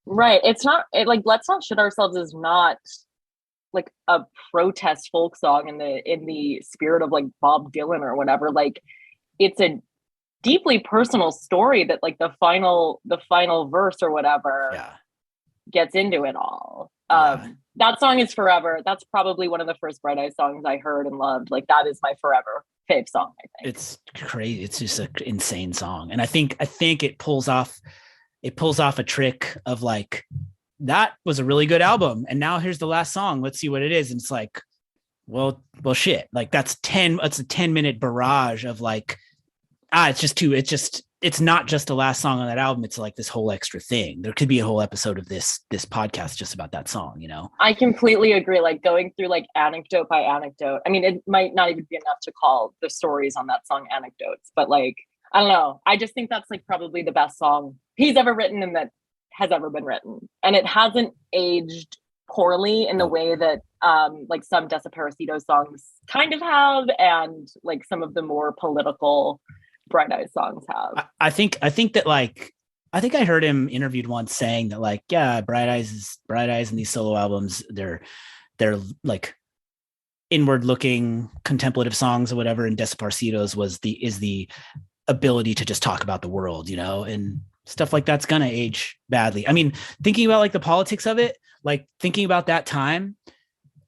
Right. It's not like let's not shit ourselves as not like a protest folk song in the spirit of like Bob Dylan or whatever. Like it's a deeply personal story that like the final verse or whatever Yeah. gets into it all. Yeah. That song is forever. That's probably one of the first Bright Eyes songs I heard and loved. Like that is my forever fave song, I think. It's crazy. It's just an insane song. And I think it pulls off a trick of like, that was a really good album. And now here's the last song. Let's see what it is. And it's like, well, shit. Like that's a 10-minute barrage of like, it's not just the last song on that album. It's like this whole extra thing. There could be a whole episode of this podcast just about that song. I completely agree. Like going through like anecdote by anecdote. I mean, it might not even be enough to call the stories on that song anecdotes, but like, I don't know. I just think that's like probably the best song he's ever written and that has ever been written. And it hasn't aged poorly in the way that like some Desaparecido songs kind of have, and like some of the more political Bright Eyes songs have. I think that like, I think I heard him interviewed once saying that like, yeah, Bright Eyes and these solo albums, they're like inward looking contemplative songs or whatever. And Desaparecidos is the ability to just talk about the world, and stuff like that's gonna age badly. I mean, thinking about like the politics of it, like thinking about that time,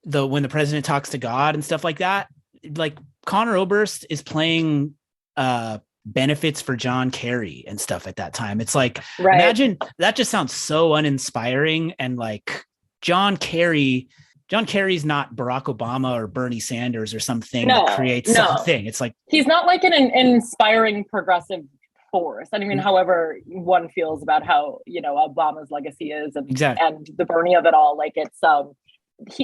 when the president talks to God and stuff like that, like Conor Oberst is playing benefits for John Kerry and stuff at that time. It's like, Right. Imagine that. Just sounds so uninspiring. And like John Kerry's not Barack Obama or Bernie Sanders or something that creates something. It's like, he's not like an inspiring progressive force. I mean, however one feels about how, Obama's legacy is and, exactly. and the Bernie of it all, like it's,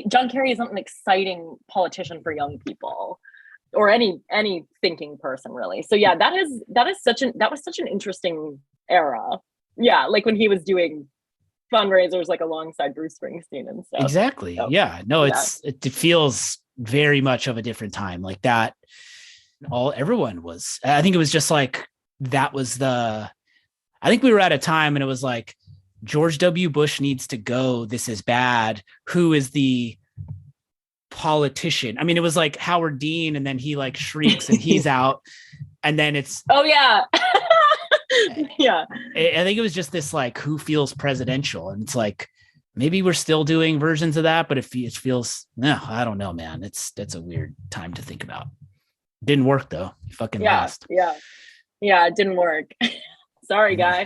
John Kerry isn't an exciting politician for young people or any thinking person really. So yeah, that was such an interesting era. Yeah, like when he was doing fundraisers like alongside Bruce Springsteen and stuff. Exactly. So, yeah. No, it feels very much of a different time. Like that. Everyone was. I think it was just like that was I think we were at a time and it was like George W. Bush needs to go. This is bad. Who is the politician? I mean, it was like Howard Dean, and then he like shrieks and he's out, and then it's yeah. Yeah. I think it was just this like, who feels presidential, and it's like maybe we're still doing versions of that, but it feels no, I don't know, man. That's a weird time to think about. Didn't work though. Fucking last. Yeah, it didn't work. Sorry, guys.